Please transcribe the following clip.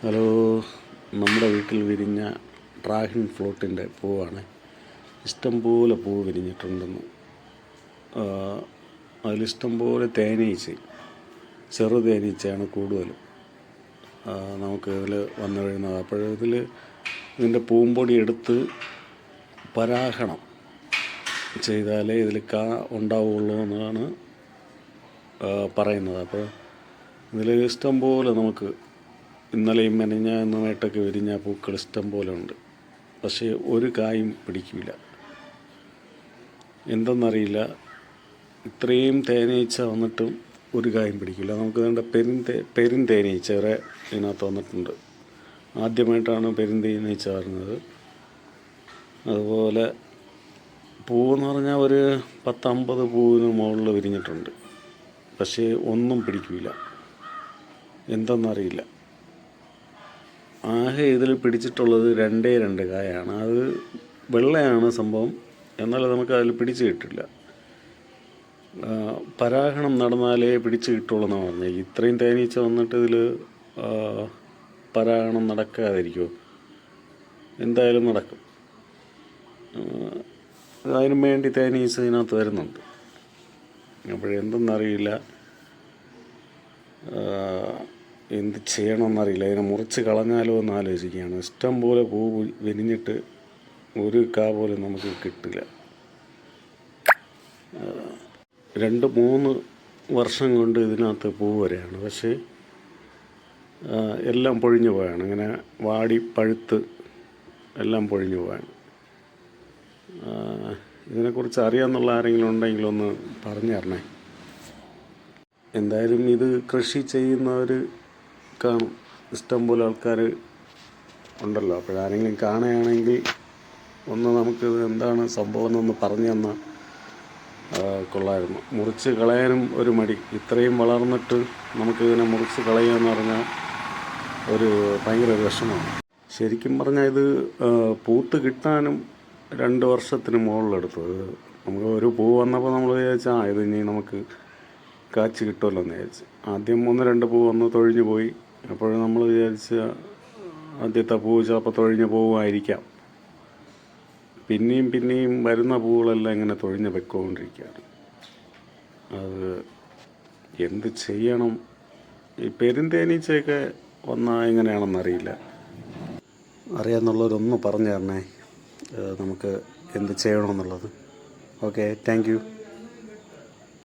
Hello, നമ്മുടെ വീട്ടിൽ വിരിഞ്ഞ ഡ്രാഗൺ ഫ്രൂട്ടിൻ്റെ പൂവാണ്. ഇഷ്ടംപോലെ പൂവ് വിരിഞ്ഞിട്ടുണ്ടെന്ന്. അതിലിഷ്ടംപോലെ തേനീച്ച, ചെറു തേനീച്ചയാണ് കൂടുതലും നമുക്ക് ഇതിൽ വന്നു വീഴുന്നത്. അപ്പോഴിതിൽ ഇതിൻ്റെ പൂമ്പൊടി എടുത്ത് പരാഗണം ചെയ്താലേ ഇതിൽ കാ ഉണ്ടാവുള്ളൂ എന്നാണ് പറയുന്നത്. അപ്പോൾ ഇതിൽ ഇഷ്ടംപോലെ നമുക്ക് ഇന്നലെയും മെനഞ്ഞാന്നുമായിട്ടൊക്കെ വിരിഞ്ഞ പൂക്കൾ ഇഷ്ടം പോലെ ഉണ്ട്. പക്ഷേ ഒരു കായും പിടിക്കില്ല. എന്തെന്നറിയില്ല, ഇത്രയും തേനീച്ച വന്നിട്ടും ഒരു കായും പിടിക്കില്ല. നമുക്ക് വേണ്ട പെരുന്തേനീച്ച വരെ ഇതിനകത്ത് വന്നിട്ടുണ്ട്. ആദ്യമായിട്ടാണ് പെരുന്തേനീച്ച വരുന്നത്. അതുപോലെ പൂവെന്ന് പറഞ്ഞാൽ ഒരു 10-50 പൂവിന് മുകളിൽ വിരിഞ്ഞിട്ടുണ്ട്. പക്ഷേ ഒന്നും പിടിക്കില്ല. എന്തെന്നറിയില്ല. ആകെ ഇതിൽ പിടിച്ചിട്ടുള്ളത് 2 കായാണ്. അത് വെള്ളയാണ് സംഭവം, എന്നാൽ നമുക്ക് അതിൽ പിടിച്ച് കിട്ടില്ല. പരാഗണം നടന്നാലേ പിടിച്ച് കിട്ടുള്ളൂ എന്നാണ് പറഞ്ഞത്. ഇത്രയും തേനീച്ച വന്നിട്ട് ഇതിൽ പരാഗണം നടക്കാതിരിക്കുമോ? എന്തായാലും നടക്കും. അതിനു വേണ്ടി തേനീച്ച ഇതിനകത്ത് വരുന്നുണ്ട്. അപ്പോഴെന്തെന്നറിയില്ല, എന്ത് ചെയ്യണമെന്നറിയില്ല. ഇതിനെ മുറിച്ച് കളഞ്ഞാലോ എന്ന് ആലോചിക്കുകയാണ്. ഇഷ്ടം പോലെ പൂ വിരിഞ്ഞിട്ട് ഒരു കാ പോലും നമുക്ക് കിട്ടില്ല. 2-3 വർഷം കൊണ്ട് ഇതിനകത്ത് പൂ വരെയാണ്. പക്ഷേ എല്ലാം പൊഴിഞ്ഞു പോയാണ്. ഇങ്ങനെ വാടി പഴുത്ത് എല്ലാം പൊഴിഞ്ഞു പോയാണ്. ഇതിനെക്കുറിച്ച് അറിയാമെന്നുള്ള ആരെങ്കിലും ഉണ്ടെങ്കിലൊന്ന് പറഞ്ഞു തരണേ. എന്തായാലും ഇത് കൃഷി ചെയ്യുന്നവർ കാണും, ഇഷ്ടംപോലെ ആൾക്കാർ ഉണ്ടല്ലോ. അപ്പോഴാരെങ്കിലും കാണുകയാണെങ്കിൽ ഒന്ന് നമുക്കിത് എന്താണ് സംഭവം എന്നൊന്ന് പറഞ്ഞു തന്നാൽ കൊള്ളായിരുന്നു. മുറിച്ച് കളയാനും ഒരു മടി. ഇത്രയും വളർന്നിട്ട് നമുക്കിതിനെ മുറിച്ച് കളയുകയെന്ന് പറഞ്ഞാൽ ഭയങ്കര വിഷമമാണ്. ശരിക്കും പറഞ്ഞാൽ ഇത് പൂത്ത് കിട്ടാനും 2 വർഷത്തിന് മുകളിലെടുത്തു. നമുക്ക് ഒരു പൂ വന്നപ്പോൾ നമ്മൾ വിചാരിച്ചാൽ ഇത് ഇനി നമുക്ക് കാച്ച് കിട്ടുമല്ലോ എന്ന് വിചാരിച്ച്. ആദ്യം 1-2 പൂ വന്ന് തൊഴിഞ്ഞു പോയി. അപ്പോൾ നമ്മൾ വിചാരിച്ച ആദ്യത്തെ പൂ ചിലപ്പോൾ തൊഴിഞ്ഞു പോകുമായിരിക്കാം. പിന്നെയും വരുന്ന പൂവുകളെല്ലാം ഇങ്ങനെ തൊഴിഞ്ഞ് പൊയ്ക്കൊണ്ടിരിക്കുകയാണ്. അത് എന്ത് ചെയ്യണം? ഈ പെരുന്തേനീച്ചയൊക്കെ വന്നാൽ എങ്ങനെയാണെന്നറിയില്ല. അറിയാമെന്നുള്ളവരൊന്ന് പറഞ്ഞു തരണേ നമുക്ക് എന്ത് ചെയ്യണമെന്നുള്ളത്. Okay, thank you.